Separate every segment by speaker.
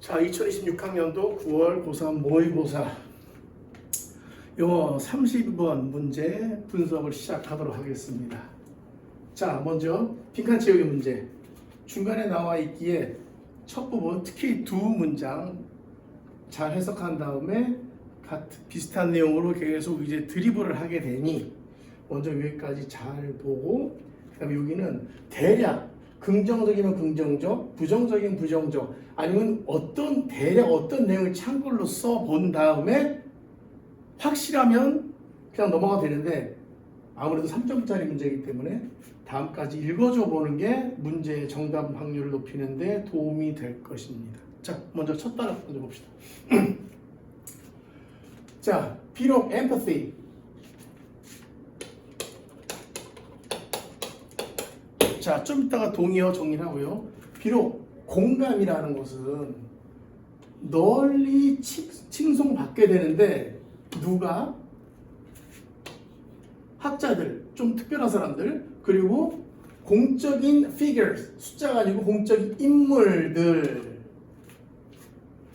Speaker 1: 자, 2026학년도 9월 고3 모의고사 영어 30번 문제 분석을 시작하도록 하겠습니다. 자, 먼저 빈칸 채우기 문제. 중간에 나와 있기에 첫 부분 특히 두 문장 잘 해석한 다음에 비슷한 내용으로 계속 이제 드리블을 하게 되니 먼저 여기까지 잘 보고 그다음에 여기는 대략 긍정적이면 긍정적, 부정적이면 부정적, 아니면 대략 어떤 내용을 참고로 써본 다음에 확실하면 그냥 넘어가도 되는데 아무래도 3점짜리 문제이기 때문에 다음까지 읽어줘 보는 게 문제의 정답 확률을 높이는 데 도움이 될 것입니다. 자, 먼저 첫 단어 먼저 봅시다. 자, 비록 empathy 자, 좀 이따가 동의어 정리를 하고요. 비록 공감이라는 것은 널리 칭송받게 되는데 누가? 학자들, 좀 특별한 사람들, 그리고 공적인 figures, 숫자가 아니고 공적인 인물들.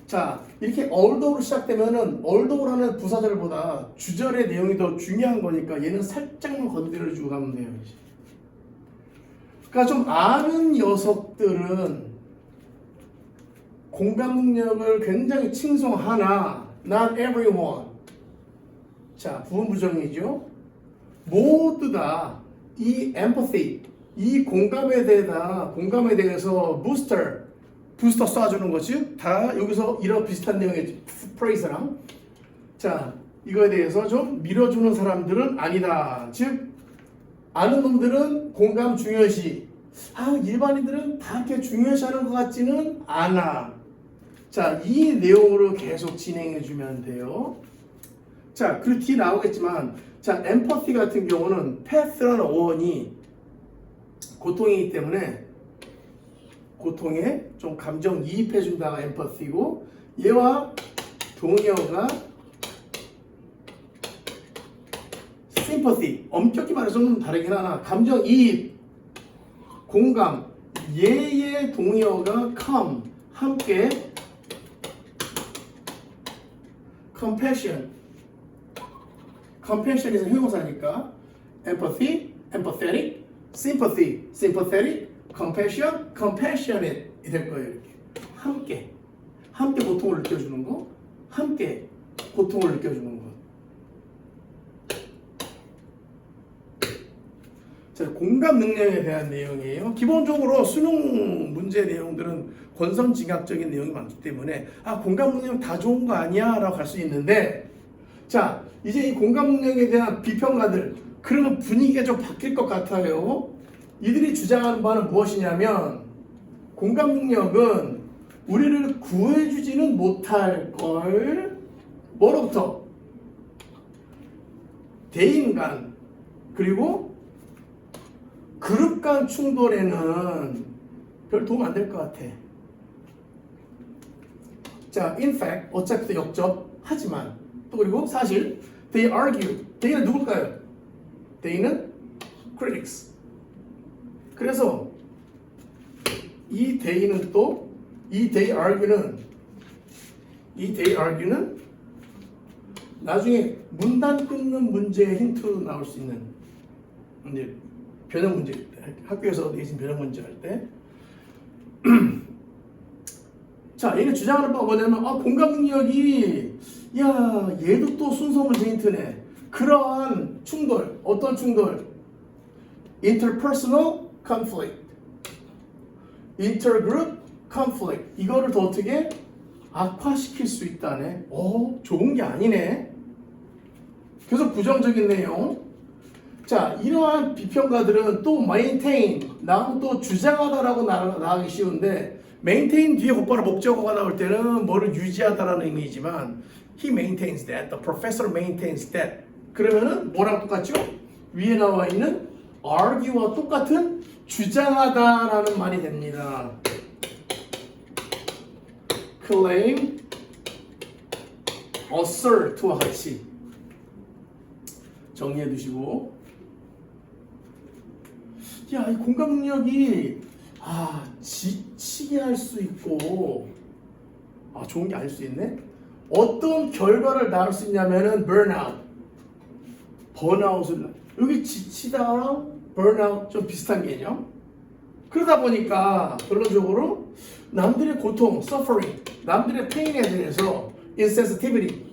Speaker 1: 자, 이렇게 although로 시작되면은 although라는 부사절보다 주절의 내용이 더 중요한 거니까 얘는 살짝만 건드려주고 가면 돼요. 그러니까 좀 아는 녀석들은 공감 능력을 굉장히 칭송하나 not everyone. 자, 부분 부정이죠. 모두 다 이 empathy, 이 공감에 대해서 부스터 쏴주는 거지. 다 여기서 이런 비슷한 내용의 프레이즈랑 자, 이거에 대해서 좀 밀어주는 사람들은 아니다. 즉 아는 놈들은 공감 중요시, 일반인들은 다 이렇게 중요시하는 것 같지는 않아. 자, 이 내용으로 계속 진행해 주면 돼요. 자, 그리고 뒤에 나오겠지만, 자, 엠퍼티 같은 경우는 패스라는 어원이 고통이기 때문에 고통에 좀 감정 이입해 준다가 엠퍼티고, 얘와 동의어가 sympathy, 엄격히 말해서 좀 다르긴 하나 감정 이입, 공감, 얘의 동의어가 come, 함께 compassion에서 형용사니까 empathy, empathetic, sympathy, sympathetic, compassion, compassionate 이 될 거예요. 이렇게 함께 고통을 느껴주는 거, 함께 고통을 느껴주는 거. 자, 공감 능력에 대한 내용이에요. 기본적으로 수능 문제 내용들은 권선징악적인 내용이 많기 때문에 공감 능력 다 좋은 거 아니야? 라고 할 수 있는데 자, 이제 이 공감 능력에 대한 비평가들 그러면 분위기가 좀 바뀔 것 같아요. 이들이 주장하는 바는 무엇이냐면 공감 능력은 우리를 구해주지는 못할 걸 뭐로부터? 대인 간 그리고 그룹 간 충돌에는 별 도움 안 될 것 같아. 자, in fact, 어차피 역적 하지만 또 그리고 사실 they argue. they는 누굴까요? they는 critics. 그래서 이 they는 또 이 they argue는 나중에 문단 끊는 문제의 힌트로 나올 수 있는 이제 변형 문제, 학교에서 내신 변형 문제 할 때. 자, 얘는 주장하는 바가 뭐냐면, 공감 능력이, 얘도 또 순서 문제 힌트네. 그러한 충돌, 어떤 충돌? interpersonal conflict, intergroup conflict. 이거를 더 어떻게 악화시킬 수 있다네. 좋은 게 아니네. 그래서 부정적인 내용. 자, 이러한 비평가들은 또 maintain, 나하고 또 주장하다라고 나가기 쉬운데 maintain 뒤에 곧바로 목적어가 나올 때는 뭐를 유지하다라는 의미이지만 he maintains that, the professor maintains that 그러면은 뭐랑 똑같죠? 위에 나와 있는 argue와 똑같은 주장하다라는 말이 됩니다. claim, assert와 같이 정리해 두시고 이 공감 능력이 지치게 할 수 있고 아, 좋은 게 아닐 수 있네. 어떤 결과를 낳을 수 있냐면은 burnout, 번아웃을 여기 지치다, burnout 좀 비슷한 개념. 그러다 보니까 결론적으로 남들의 고통, suffering, 남들의 pain에 대해서 insensitivity,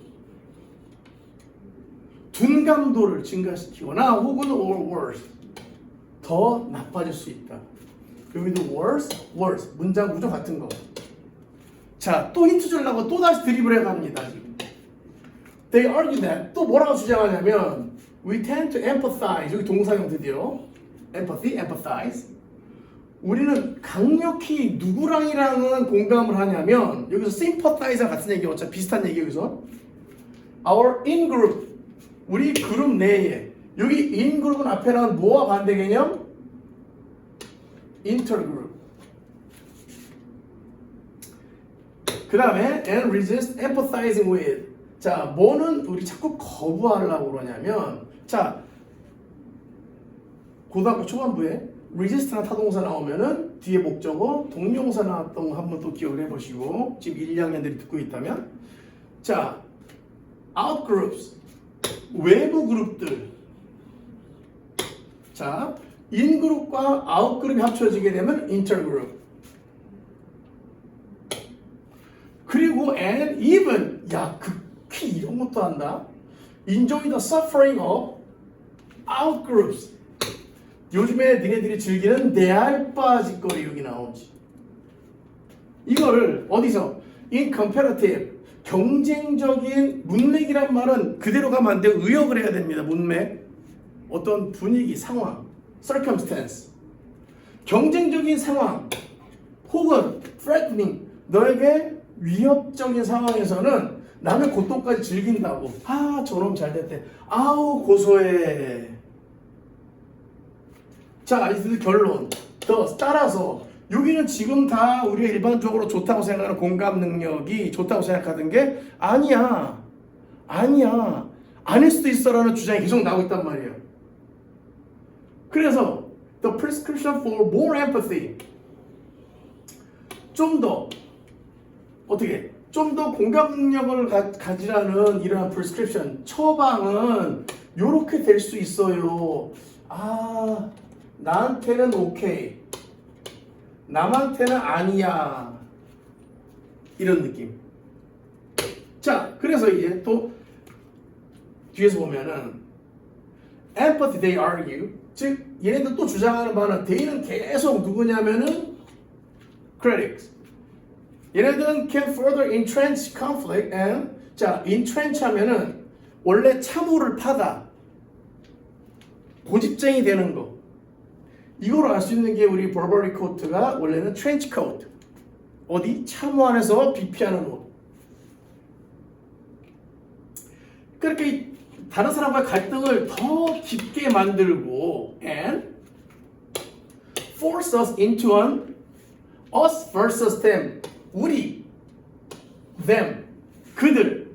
Speaker 1: 둔감도를 증가시키거나 혹은 or worse, 더 나빠질 수 있다. 여기도 worse, 문장 구조 같은 거. 자, 또 힌트 주려고 또 다시 드리블해 갑니다. 지금. They argue that, 또 뭐라고 주장하냐면 we tend to empathize, 여기 동사형 드디어 empathy, empathize. 우리는 강력히 누구랑이랑은 공감을 하냐면 여기서 sympathize랑 같은 얘기, 어차피 비슷한 얘기 여기서 our in-group, 우리 그룹 내에, 여기 in-group은 앞에 나온 뭐와 반대 개념? inter-group. 그 다음에 and resist empathizing with. 자, 뭐는 우리 자꾸 거부하려고 그러냐면, 자, 고등학교 초반부에 resist나 타동사 나오면은 뒤에 목적어 동명사 나왔던 거 한번 또 기억을 해보시고, 지금 1, 2학년들이 듣고 있다면, 자, outgroups, 외부 그룹들. 자, 인그룹과 아웃그룹이 합쳐지게 되면 intergroup. 그리고 and even, 야, 극히 이런 것도 한다. enjoy the suffering of outgroups. 요즘에 니네들이 즐기는 내알바짓거리 여기 나오지. 이거를 어디서? in comparative, 경쟁적인 문맥이란 말은 그대로 가면 안 돼요. 의역을 해야 됩니다. 문맥. 어떤 분위기, 상황, circumstance. 경쟁적인 상황 혹은 threatening, 너에게 위협적인 상황에서는 남의 고통까지 즐긴다고. 아, 저놈 잘 됐대. 아우, 고소해. 자, 이제 결론. 더 따라서 여기는 지금 다 우리가 일반적으로 좋다고 생각하는 공감 능력이 좋다고 생각하던 게 아니야. 아닐 수도 있어라는 주장이 계속 나오고 있단 말이에요. 그래서 the prescription for more empathy, 좀 더 어떻게 좀 더 공감 능력을 가지라는 이러한 prescription, 처방은 요렇게 될 수 있어요. 아, 나한테는 오케이, 남한테는 아니야, 이런 느낌. 자, 그래서 이제 또 뒤에서 보면은 empathy they argue, 즉 얘네들 또 주장하는 바는 they는 계속 누구냐면은 critics. 얘네들은 can further entrench conflict and, 자, entrench 하면은 원래 참호를 파다, 고집쟁이 되는 거. 이걸 알 수 있는 게 우리 버버리 코트가 원래는 트렌치 코트, 어디? 참호 안에서 비피하는 옷. 그렇게 다른 사람과의 갈등을 더 깊게 만들고 and force us into an us versus them, 우리, them, 그들.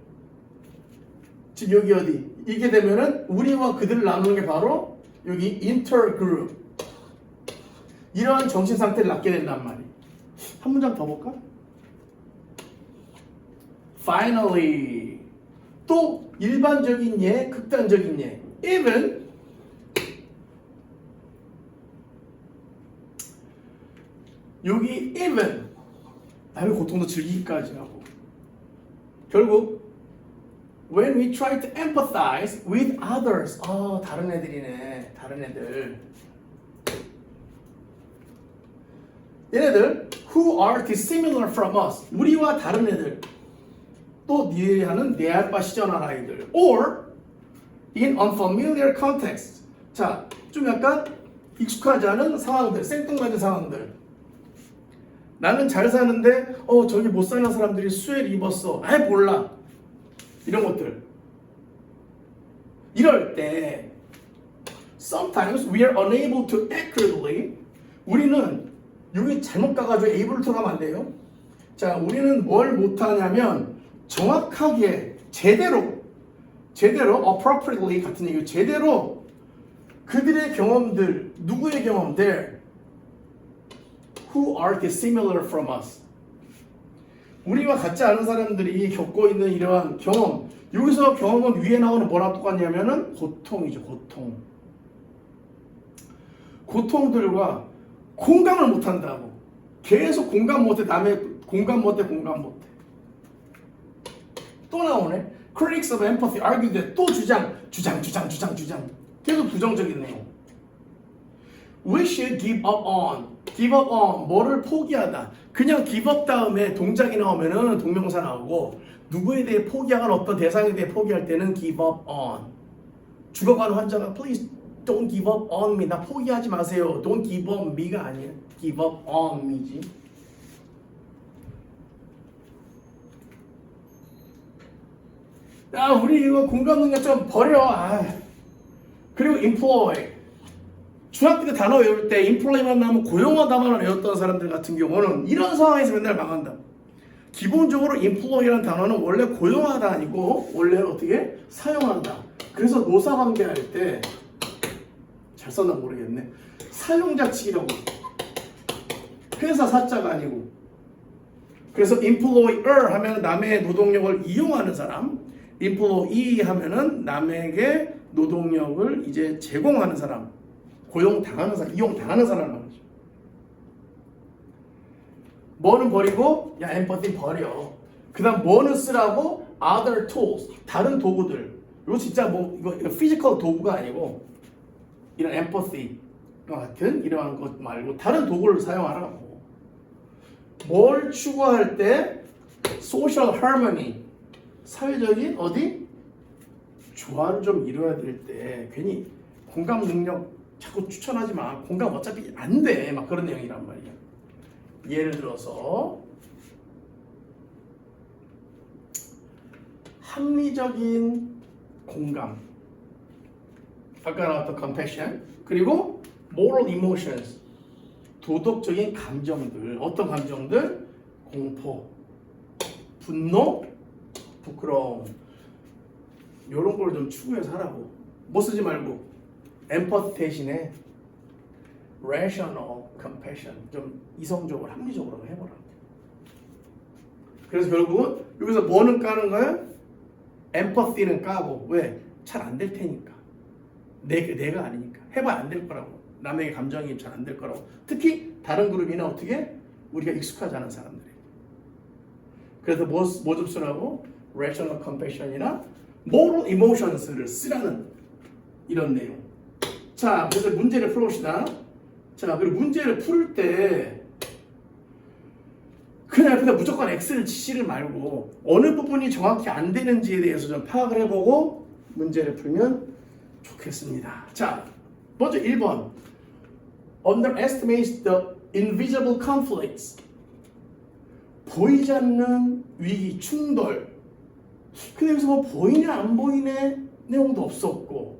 Speaker 1: 지금 여기 어디? 이게 되면은 우리와 그들을 나누는 게 바로 여기 intergroup. 이러한 정신 상태를 낳게 된단 말이에요. 한 문장 더 볼까? Finally, 또 일반적인 예, 극단적인 예. Even, 여기 even, 남의 고통도 즐기기까지 하고, 결국 when we try to empathize with others, 다른 애들이네, 다른 애들. 얘네들 who are dissimilar from us, 우리와 다른 애들, 또 니들이 하는 내알바 시전한 아이들, or in unfamiliar context, 자, 좀 약간 익숙하지 않은 상황들, 생뚱맞은 상황들. 나는 잘 사는데 저기 못 사는 사람들이 수혜를 입었어, 아이 몰라, 이런 것들. 이럴 때 sometimes we are unable to accurately, 우리는 여기 잘못 가가지고 able로 들어가면 안 돼요. 자, 우리는 뭘 못하냐면 정확하게 제대로 appropriately 같은 얘기예요. 제대로 그들의 경험들, 누구의 경험들, who are dissimilar from us, 우리와 같지 않은 사람들이 겪고 있는 이러한 경험, 여기서 경험은 위에 나오는 뭐랑 똑같냐면은 고통이죠. 고통들과 공감을 못한다고. 계속 공감 못해. 남의 공감 못해. 또 나오네. Critics of empathy argue that 또 주장. 계속 부정적인 내용. We should give up on. give up on. 뭐를 포기하다. 그냥 give up 다음에 동작이 나오면은 동명사 나오고, 누구에 대해 포기하거나 어떤 대상에 대해 포기할 때는 give up on. 죽어가는 환자가 please don't give up on me. 나 포기하지 마세요. Don't give up me가 아니에요. give up on me지. 야, 우리 이거 공감 능력 좀 버려. 그리고 employ. 중학교 때 단어 외울 때 employ만 나오면 고용하다만 외웠던 사람들 같은 경우는 이런 상황에서 맨날 망한다. 기본적으로 employ라는 단어는 원래 고용하다 아니고 원래 어떻게 사용한다. 그래서 노사관계 할 때 잘 썼나 모르겠네. 사용자측이라고. 회사 사자가 아니고. 그래서 employer 하면 남의 노동력을 이용하는 사람, employee 하면은 남에게 노동력을 이제 제공하는 사람, 고용당하는 사람, 이용당하는 사람을 말하죠. 뭐는 버리고, 야, empathy 버려. 그 다음 뭐는 쓰라고? other tools, 다른 도구들. 이거 진짜 이거 physical 도구가 아니고, 이런 empathy 같은 이러한 것 말고 다른 도구를 사용하라고. 뭘 추구할 때? social harmony, 사회적인 어디? 조화를 좀 이루어야 될 때 괜히 공감 능력 자꾸 추천하지 마. 공감 어차피 안 돼. 막 그런 내용이란 말이야. 예를 들어서 합리적인 공감, 아까 나왔던 compassion, 그리고 moral emotions, 도덕적인 감정들. 어떤 감정들? 공포, 분노, 부끄러움. 이런 걸 좀 추구해서 하라고. 뭐 쓰지 말고 empathy 대신에 rational compassion, 좀 이성적으로 합리적으로 해보라. 그래서 결국은 여기서 뭐는 까는 거야? empathy는 까고. 왜? 잘 안 될 테니까. 내가 아니니까. 해봐야 안 될 거라고. 남에게 감정이입 잘 안 될 거라고. 특히 다른 그룹이나 어떻게 우리가 익숙하지 않은 사람들에게. 그래서 뭐 좀 쓰라고? rational compassion이나 moral emotions를 쓰라는 이런 내용. 자, 그래서 문제를 풀어봅시다. 자, 그리고 문제를 풀 때 그냥 무조건 X를 치지를 말고 어느 부분이 정확히 안 되는지에 대해서 좀 파악을 해보고 문제를 풀면 좋겠습니다. 자, 먼저 1번. Underestimates the invisible conflicts. 보이지 않는 위기, 충돌. 근데 여기서 뭐 보이네 안 보이네 내용도 없었고,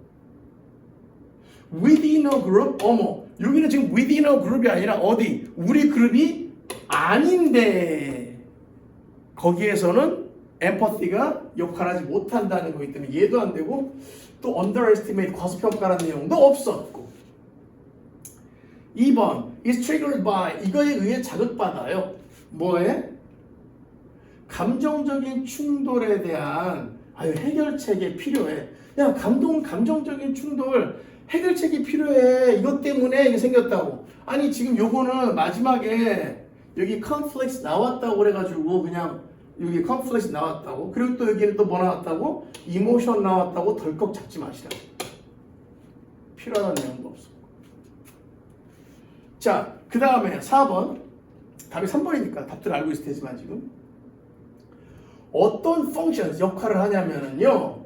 Speaker 1: within a group, 어머, 여기는 지금 within a group이 아니라 어디? 우리 그룹이 아닌데 거기에서는 empathy가 역할하지 못한다는 거기 때문에 이해도 안 되고, 또 underestimate, 과소평가라는 내용도 없었고. 2번 is triggered by, 이거에 의해 자극받아요. 뭐에? 감정적인 충돌에 대한 해결책이 필요해. 야, 감정적인 충돌 해결책이 필요해. 이것 때문에 이게 생겼다고. 아니 지금 요거는 마지막에 여기 conflicts 나왔다고 그래가지고 그냥 여기 conflicts 나왔다고, 그리고 또 여기는 또 뭐 나왔다고? emotion 나왔다고 덜컥 잡지 마시라. 필요하다는 내용도 없어. 자, 그 다음에 4번. 답이 3번이니까 답들 알고 있을 테지만 지금 어떤 functions, 역할을 하냐면은요,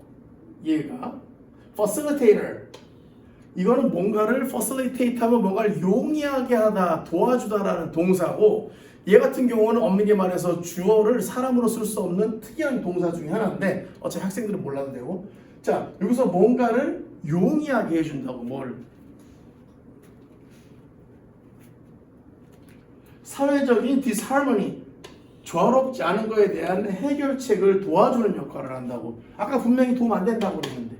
Speaker 1: 얘가 facilitator, 이거는 뭔가를 facilitate 하면 뭔가를 용이하게 하다, 도와주다라는 동사고, 얘 같은 경우는 엄밀히 말해서 주어를 사람으로 쓸 수 없는 특이한 동사 중에 하나인데 어차피 학생들은 몰라도 되고. 자, 여기서 뭔가를 용이하게 해준다고. 뭘? 사회적인 disharmony, 조화롭지 않은 거에 대한 해결책을 도와주는 역할을 한다고. 아까 분명히 도움 안 된다고 그랬는데.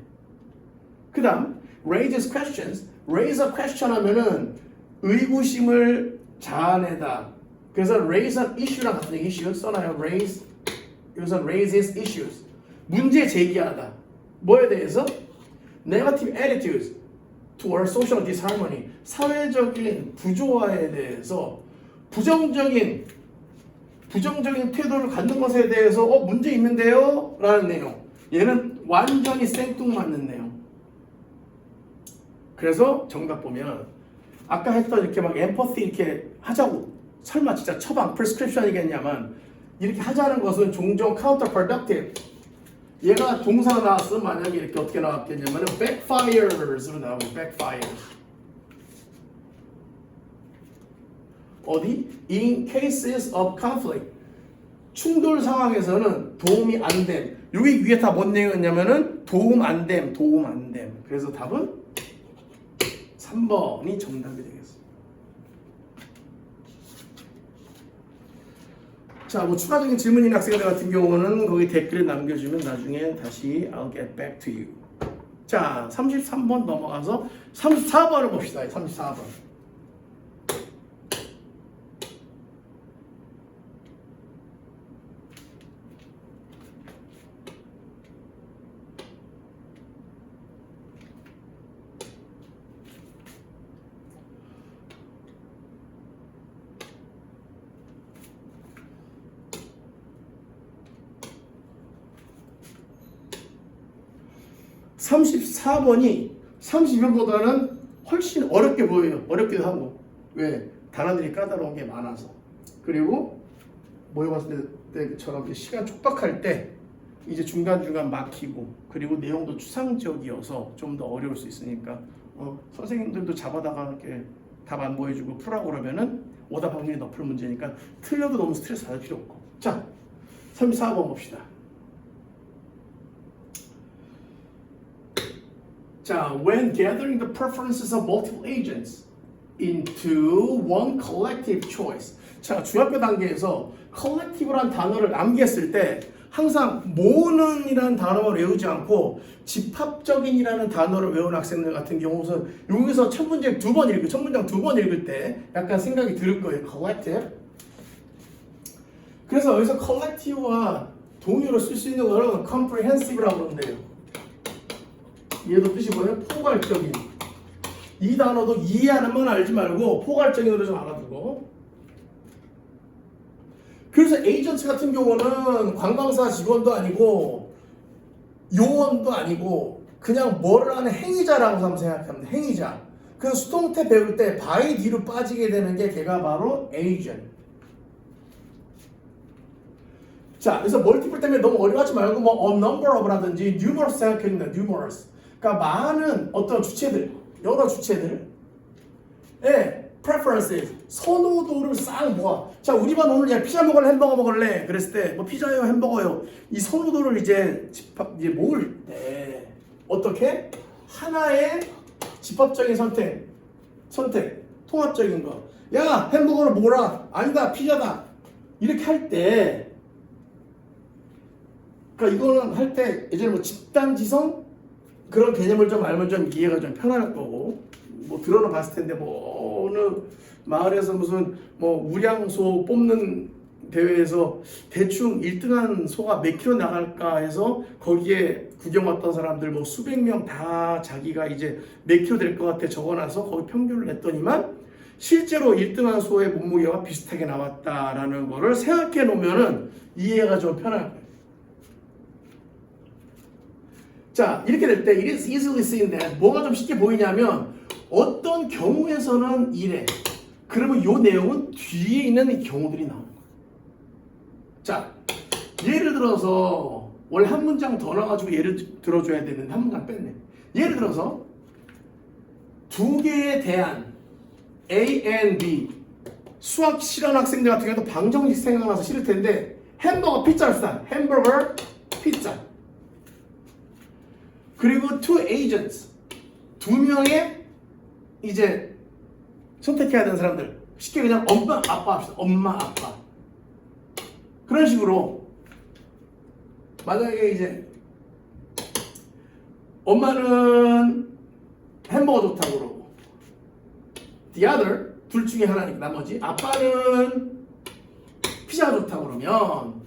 Speaker 1: 그 다음 raises questions. raise a question 하면은 의구심을 자아내다, 그래서 raise an issue랑 같은 얘기 issue 써놔요. raise 여기서 raises issues. 문제 제기하다. 뭐에 대해서? negative attitudes toward social disharmony. 사회적인 부조화에 대해서 부정적인 태도를 갖는 것에 대해서 문제 있는데요? 라는 내용. 얘는 완전히 생뚱맞는 내용. 그래서 정답 보면 아까 했던 이렇게 막 엠퍼시 이렇게 하자고 설마 진짜 처방 프리스크립션이겠냐만 이렇게 하자는 것은 종종 counterproductive. 얘가 동사가 나왔으면 만약에 이렇게 어떻게 나왔겠냐면 backfires로 나오고 backfires. 어디? In cases of conflict. 충돌 상황에서는 도움이 안 됨. 여기 위에 다 뭔 내용이었냐면은 도움 안 됨. 그래서 답은 3번이 정답이 되겠습니다. 자, 뭐 추가적인 질문이나 학생들 같은 경우는 거기 댓글에 남겨주면 나중에 다시 I'll get back to you. 자, 33번 넘어가서 34번을 봅시다. 34번. (34번이) 32번보다는 훨씬 어렵게 보여요. 어렵기도 하고. 왜? 단어들이 까다로운 게 많아서. 그리고 모의고사 때처럼 시간 촉박할 때 이제 중간중간 막히고, 그리고 내용도 추상적이어서 좀 더 어려울 수 있으니까 선생님들도 잡아다가 이렇게 답 안 보여주고 풀라고 그러면은 오답 확률이 높을 문제니까 틀려도 너무 스트레스 받을 필요 없고. 자, 34번 봅시다. 자, when gathering the preferences of multiple agents into one collective choice. 자, 중학교 단계에서 collective란 단어를 암기했을 때 항상 모는이라는 단어를 외우지 않고 집합적인이라는 단어를 외우는 학생들 같은 경우는 여기서 첫 문장 두 번 읽을 때 약간 생각이 들 거예요. collective. 그래서 여기서 collective와 동의어로 쓸 수 있는 거는 comprehensive라고 그러는데요. 얘도 뜻이 뭐예요? 포괄적인. 이 단어도 이해하는 건 알지 말고 포괄적인으로 좀 알아두고. 그래서 에이전트 같은 경우는 관광사 직원도 아니고 요원도 아니고 그냥 뭐를 하는 행위자라고 한번 생각합니다. 행위자. 그래서 수동태 배울 때 by 뒤로 빠지게 되는 게 걔가 바로 에이전트. 자, 그래서 멀티플 때문에 너무 어려워하지 말고 뭐 a number of라든지 numerous 생각했는데 numerous. 그러니까 많은 어떤 주체들, 여러 주체들, preferences, 선호도를 싹 모아. 자, 우리 반 오늘 야 피자 먹을래, 햄버거 먹을래? 그랬을 때 뭐 피자요, 햄버거요. 이 선호도를 이제 모을 때 어떻게 하나의 집합적인 선택, 통합적인 거. 야, 햄버거를 뭐라? 아니다, 피자다. 이렇게 할 때, 그러니까 이거는 할 때 예전에 뭐 집단지성 그런 개념을 좀 알면 좀 이해가 좀 편할 거고, 뭐 들어는 봤을 텐데 뭐 어느 마을에서 무슨 뭐 우량소 뽑는 대회에서 대충 1등한 소가 몇 킬로 나갈까 해서 거기에 구경 왔던 사람들 뭐 수백 명 다 자기가 이제 몇 킬로 될 것 같아 적어놔서 거기 평균을 냈더니만 실제로 1등한 소의 몸무게와 비슷하게 나왔다라는 거를 생각해 놓으면은 이해가 좀 편할 거예요. 자, 이렇게 될 때 it is easily seen that 뭐가 좀 쉽게 보이냐면 어떤 경우에서는 이래. 그러면 이 내용은 뒤에 있는 이 경우들이 나오는 거예요. 자, 예를 들어서 원래 한 문장 더 넣어가지고 예를 들어줘야 되는데 한 문장 뺐네. 예를 들어서 두 개에 대한 A and B 수학 실험 학생들 같은 경우도 방정식 생각나서 싫을 텐데 햄버거 피자를 싼 햄버거 피자. 그리고 two agents 두 명의 이제 선택해야 되는 사람들 쉽게 그냥 엄마 아빠 합시다. 엄마 아빠 그런 식으로 만약에 이제 엄마는 햄버거 좋다고 그러고 the other 둘 중에 하나니까 나머지 아빠는 피자가 좋다고 그러면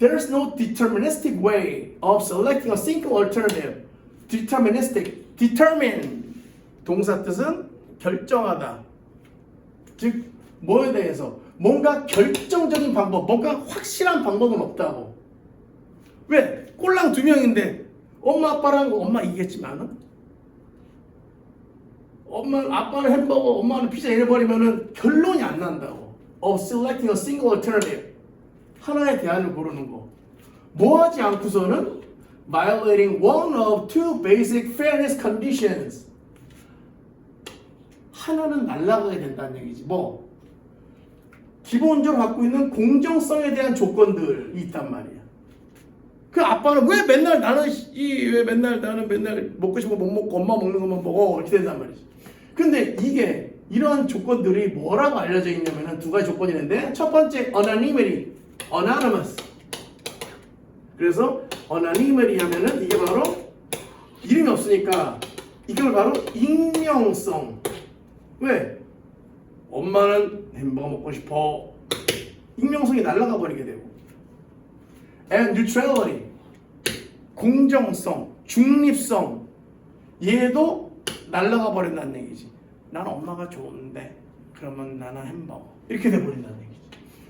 Speaker 1: There's no deterministic way of selecting a single alternative. Deterministic, determine 동사 뜻은 결정하다. 즉 뭐에 대해서 뭔가 결정적인 방법, 뭔가 확실한 방법은 없다고. 왜? 꼴랑 두 명인데 엄마 아빠랑 엄마 이기겠지만은 아빠는 햄버거, 엄마는 피자 이래버리면은 결론이 안 난다고. Of selecting a single alternative. 하나의 대안을 고르는 거. 뭐 하지 않고서는 violating one of two basic fairness conditions. 하나는 날아가게 된다는 얘기지. 뭐? 기본적으로 갖고 있는 공정성에 대한 조건들이 있단 말이야. 그 아빠는 왜 맨날 나는 맨날 먹고 싶은 거 못 먹고 엄마 먹는 것만 먹어 이렇게 된단 말이지. 근데 이게 이러한 조건들이 뭐라고 알려져 있냐면은 두 가지 조건이 있는데 첫 번째 anonymity, anonymous. 그래서 anonymity 하면은 이게 바로 이름이 없으니까 이걸 바로 익명성. 왜? 엄마는 햄버거 먹고 싶어. 익명성이 날아가 버리게 되고. And neutrality. 공정성, 중립성. 얘도 날아가 버린다는 얘기지. 나는 엄마가 좋은데 그러면 나는 햄버거. 이렇게 돼 버린다는 얘기지.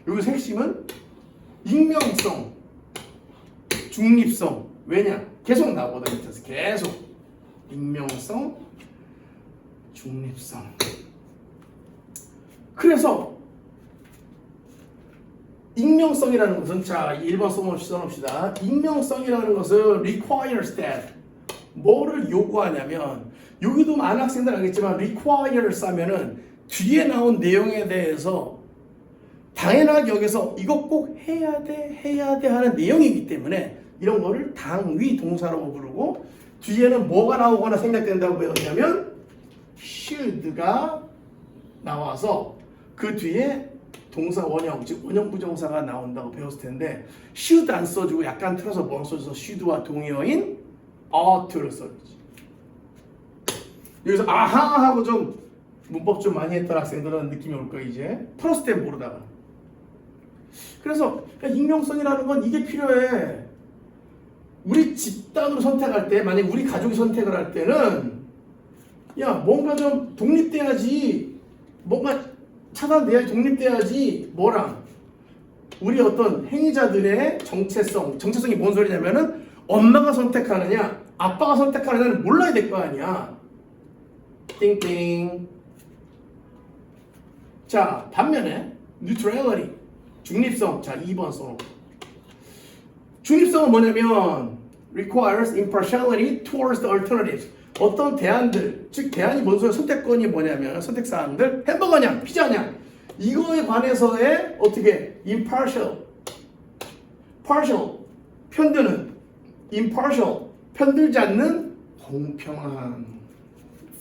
Speaker 1: 여기서 핵심은 익명성, 중립성. 왜냐? 계속 나오거든. 계속 익명성, 중립성. 그래서 익명성이라는 것은 자 1번 써놓읍시다. 익명성이라는 것은 requires that 뭐를 요구하냐면 여기도 많은 학생들 알겠지만 requires 하면은 뒤에 나온 내용에 대해서 당연하게 여기서 이거 꼭 해야 돼 하는 내용이기 때문에 이런 거를 당위 동사라고 부르고 뒤에는 뭐가 나오거나 생략된다고 배웠냐면 should가 나와서 그 뒤에 동사 원형, 즉 원형 부정사가 나온다고 배웠을 텐데 should 안 써주고 약간 틀어서 뭘 써줘서 should와 동의어인 ought를 써주지. 여기서 아하 하고 좀 문법 좀 많이 했던 학생들은 느낌이 올 거야 이제. 풀었을 때 모르다가. 그래서 익명성이라는 건 이게 필요해. 우리 집단으로 선택할 때 만약 우리 가족이 선택을 할 때는 야 뭔가 좀 독립돼야지. 뭔가 차단돼야지 독립돼야지 뭐랑 우리 어떤 행위자들의 정체성이 뭔 소리냐면은 엄마가 선택하느냐 아빠가 선택하느냐를 몰라야 될 거 아니야. 띵띵. 자 반면에 neutrality 중립성. 자 2번 써놓고 중립성은 뭐냐면 requires impartiality towards the alternatives. 어떤 대안들, 즉 대안이 뭔 소리야? 선택권이 뭐냐면 선택사항들 햄버거냐 피자냐 이거에 관해서의 어떻게 impartial, partial 편드는 impartial 편들지 않는 공평한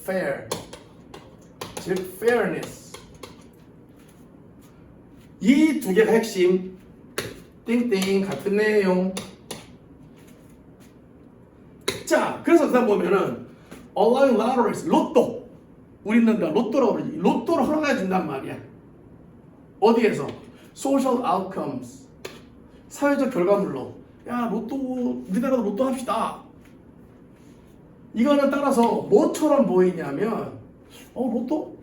Speaker 1: fair, 즉 fairness. 이 두 개가 핵심. 띵띵 같은 내용. 자 그래서 그다음 보면은 allowing lotteries, 로또. 우리는 로또라고 그러지. 로또를 허락해 준단 말이야. 어디에서? social outcomes. 사회적 결과물로. 야, 로또, 우리나라도 로또 합시다. 이거는 따라서 뭐처럼 보이냐면, 로또?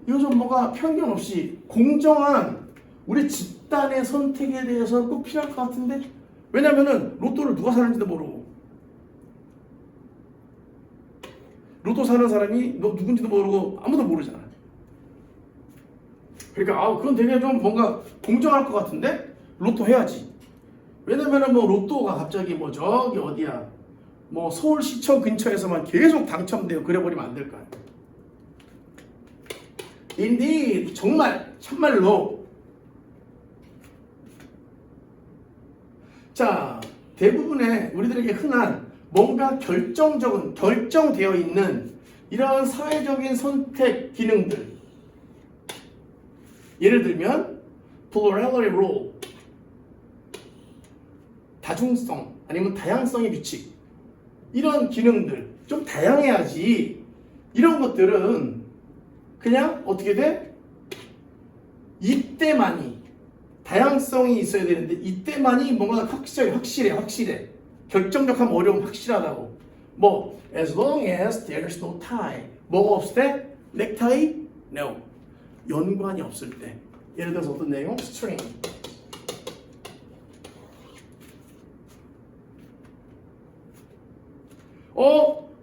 Speaker 1: 이거 좀 뭐가 편견 없이 공정한 우리 집단의 선택에 대해서 꼭 필요할 것 같은데? 왜냐면은 로또를 누가 사는지도 모르고. 로또 사는 사람이 너 누군지도 모르고 아무도 모르잖아. 그러니까 그건 되게 좀 뭔가 공정할 것 같은데 로또 해야지. 왜냐면은 뭐 로또가 갑자기 뭐 저기 어디야 뭐 서울시청 근처에서만 계속 당첨되고 그래버리면 안 될 거 아니야. Indeed, 정말 참말로. 자 대부분의 우리들에게 흔한 뭔가 결정되어 있는 이러한 사회적인 선택 기능들. 예를 들면 plurality rule, 다중성 아니면 다양성의 규칙. 이런 기능들 좀 다양해야지. 이런 것들은 그냥 어떻게 돼? 이때만이 다양성이 있어야 되는데 이때만이 뭔가 확실해. 결정적하면 어려움 확실하다고. 뭐 as long as there's no tie. 뭐가 없을 때? 넥타이? No. 연관이 없을 때. 예를 들어서 어떤 내용? string.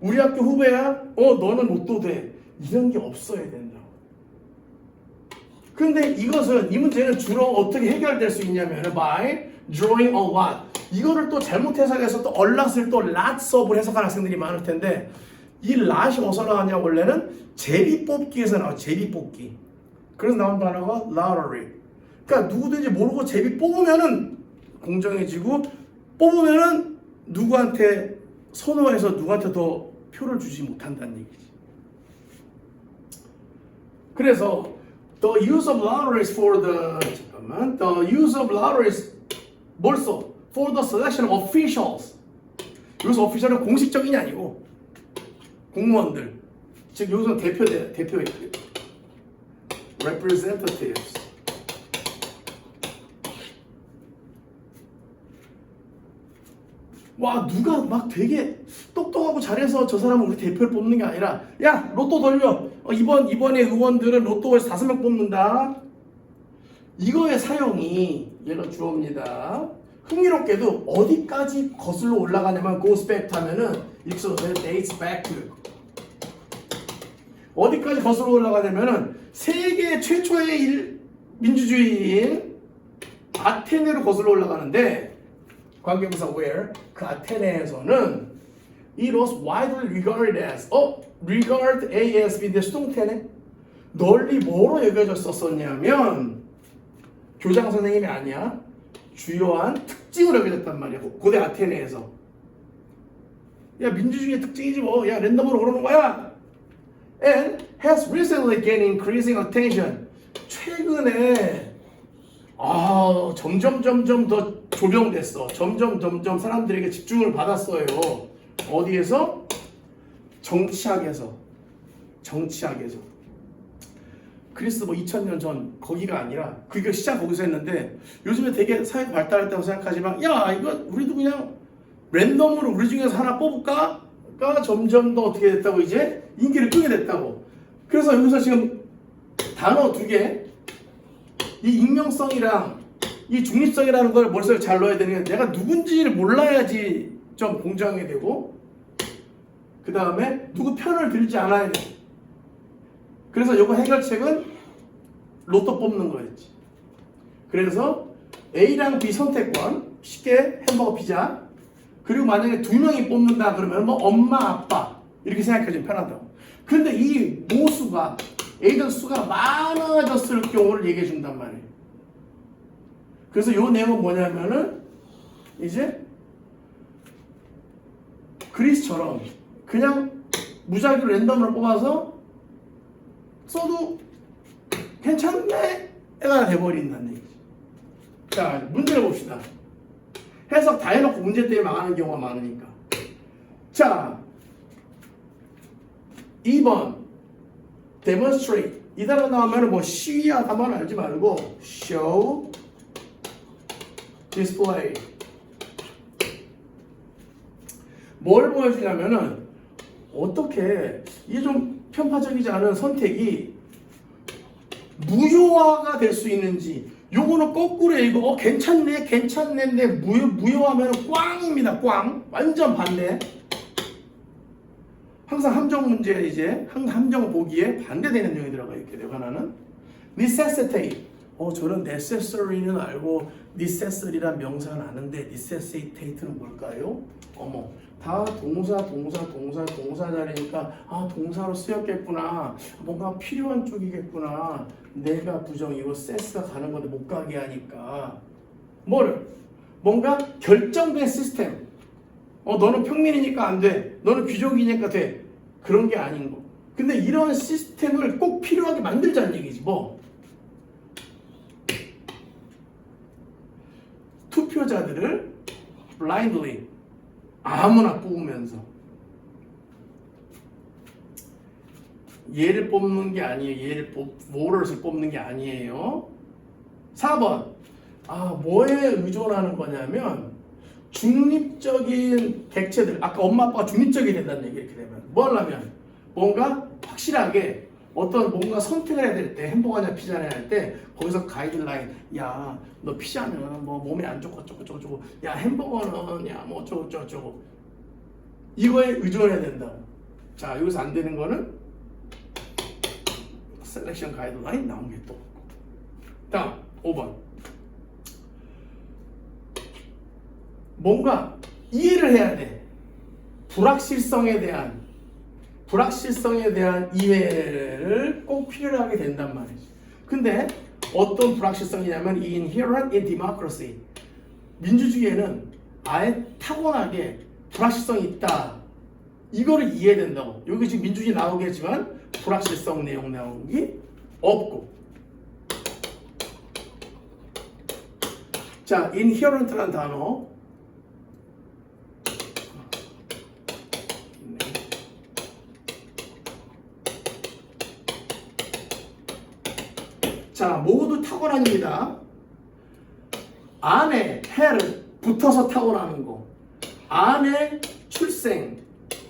Speaker 1: 우리 학교 후배야? 너는 로또 돼. 이런 게 없어야 된다고. 근데 이 문제는 주로 어떻게 해결될 수 있냐면 by drawing a lot. 이거를 또 잘못 해석해서 또 alot을 또 lots of를 해석하는 학생들이 많을 텐데 이 lot이 어디서 나왔냐 원래는 제비뽑기에서 나와. 제비뽑기. 그래서 나온 단어가 lottery. 그러니까 누구든지 모르고 제비 뽑으면은 공정해지고 뽑으면은 누구한테 선호해서 누구한테 더 표를 주지 못한다는 얘기지. 그래서 the use of lotteries for the use of lotteries 벌써 for the selection of officials. 여기서 official은 공식적인이 아니고 공무원들. 즉 여기서 대표 representatives. 와 누가 막 되게 똑똑하고 잘해서 저 사람은 우리 대표를 뽑는 게 아니라 야 로또 돌려. 이번에 의원들은 로또에서 5명 뽑는다. 이거의 사용이 얘가 주어입니다. 흥미롭게도 어디까지 거슬러 올라가냐면 goes back 하면은 이렇게 써서 dates back to. 어디까지 거슬러 올라가냐면은 세계 최초의 민주주의인 아테네로 거슬러 올라가는데 관계부사 where 그 아테네에서는 it was widely regarded as regard ASB인데 수동태네. 널리 뭐로 여겨졌었냐면 교장 선생님이 아니야. 주요한 특징으로 여겨졌단 말이야. 고대 아테네에서. 야 민주주의의 특징이지 뭐. 야 랜덤으로 고르는 거야. And has recently gained increasing attention. 최근에 점점 더 조명됐어. 점점 사람들에게 집중을 받았어요. 어디에서? 정치학에서. 그리스 2000년 전 거기가 아니라 그게 시작 거기서 했는데 요즘에 되게 사회가 발달했다고 생각하지만 야 이거 우리도 그냥 랜덤으로 우리 중에서 하나 뽑을까? 가 점점 더 어떻게 됐다고 이제 인기를 끄게 됐다고. 그래서 여기서 지금 단어 2개 이 익명성이랑 이 중립성이라는 걸 머릿속에 잘 넣어야 되는 게 내가 누군지를 몰라야지 좀 공정하게 되고 그 다음에 누구 편을 들지 않아야 돼. 그래서 이거 해결책은 로또 뽑는 거였지. 그래서 A랑 B 선택권 쉽게 햄버거 피자 그리고 만약에 2명이 뽑는다 그러면 뭐 엄마 아빠 이렇게 생각해주면 편하다고. 근데 이 모수가 A전 수가 많아졌을 경우를 얘기해 준단 말이에요. 그래서 이 내용은 뭐냐면은 이제 그리스처럼 그냥 무작위로 랜덤으로 뽑아서 써도 괜찮네 애가 돼버린다는 얘기지. 자 문제를 봅시다. 해석 다 해놓고 문제 때문에 망하는 경우가 많으니까. 자 2번 demonstrate 이 단어 나오면 뭐 시위하다만 알지 말고 show display 뭘 보여주냐면은 어떻게 이게 좀 편파적이지 않은 선택이 무효화가 될 수 있는지. 요거는 거꾸로 읽어. 괜찮네인데 무효하면 꽝입니다. 꽝. 완전 반대. 항상 함정 문제에 이제 함정 보기에 반대되는 내용이 들어가 있게 돼요. 하나는 necessitate. 저는 necessary는 알고 necessary란 명사는 아는데 necessitate는 뭘까요? 다 동사 자리니까 동사로 쓰였겠구나. 뭔가 필요한 쪽이겠구나. 내가 부정이고 세스가 가는 건데 못 가게 하니까 뭔가 결정된 시스템. 너는 평민이니까 안 돼. 너는 귀족이니까 돼. 그런 게 아닌 거. 근데 이런 시스템을 꼭 필요하게 만들자는 얘기지 뭐. 투표자들을 blindly 아무나 뽑으면서 얘를 뽑는 게 아니에요. voters을 뽑는 게 아니에요. 4번. 뭐에 의존하는 거냐면 중립적인 객체들. 아까 엄마 아빠가 중립적이 된다는 얘기. 이렇게 되면 뭐 하려면 뭔가 확실하게 어떤 뭔가 선택을 해야 될 때 햄버거냐 피자냐 할 때 거기서 가이드라인, 야 너 피자는 뭐 몸에 안 좋고 어쩌고 야 햄버거는 야 뭐 어쩌고 이거에 의존해야 된다고. 자, 여기서 안 되는 거는 셀렉션 가이드라인 나온 게 또 없고. 다음 5번. 뭔가 이해를 해야 돼. 불확실성에 대한 이해를 꼭 필요하게 된단 말이지. 근데 어떤 불확실성이냐면 inherent in democracy. 민주주의에는 아예 타고나게 불확실성이 있다. 이거를 이해해야 된다고. 여기 지금 민주주의 나오겠지만 불확실성 내용 나온 게 없고. 자, inherent라는 단어. 자, 모두 타고납니다. 안에 해를 붙어서 타고나는 거, 안에 출생,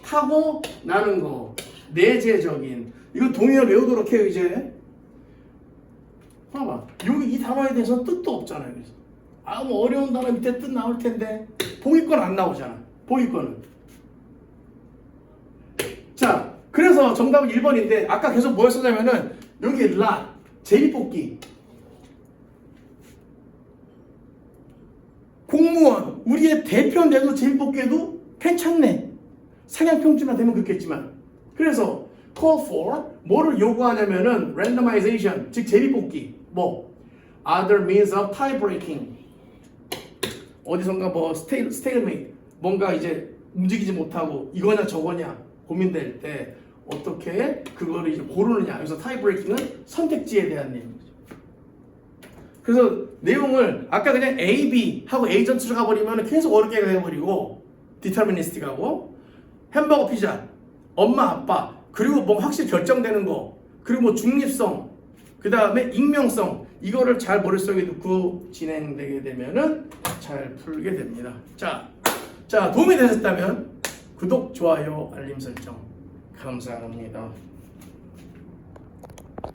Speaker 1: 타고나는 거, 내재적인. 이거 동의어 외우도록 해요. 이제 봐봐. 여기 이 단어에 대해서는 뜻도 없잖아요. 그래서 뭐 어려운 단어 밑에 뜻 나올 텐데 보기권 안 나오잖아. 보기권은. 자, 그래서 정답은 1번인데 아까 계속 뭐였었냐면은 여기 제비뽑기, 공무원, 우리의 대표 내도 제비뽑기에도 괜찮네. 상향평준화 되면 그렇겠지만. 그래서 call for 뭐를 요구하냐면은 randomization, 즉 제비뽑기, other means of tie breaking, 어디선가 stalemate, 뭔가 이제 움직이지 못하고 이거냐 저거냐 고민될 때 어떻게 그거를 이제 고르느냐. 그래서 tie breaking은 선택지에 대한 내용이죠. 그래서 내용을 아까 그냥 A, B 하고 A 전체로 가버리면 계속 어렵게 해버리고 디터미니스틱하고 햄버거 피자, 엄마 아빠, 그리고 뭐 확실히 결정되는 거, 그리고 뭐 중립성, 그 다음에 익명성, 이거를 잘 머릿속에 넣고 진행되게 되면은 잘 풀게 됩니다. 자, 도움이 되셨다면 구독, 좋아요, 알림 설정 감사합니다.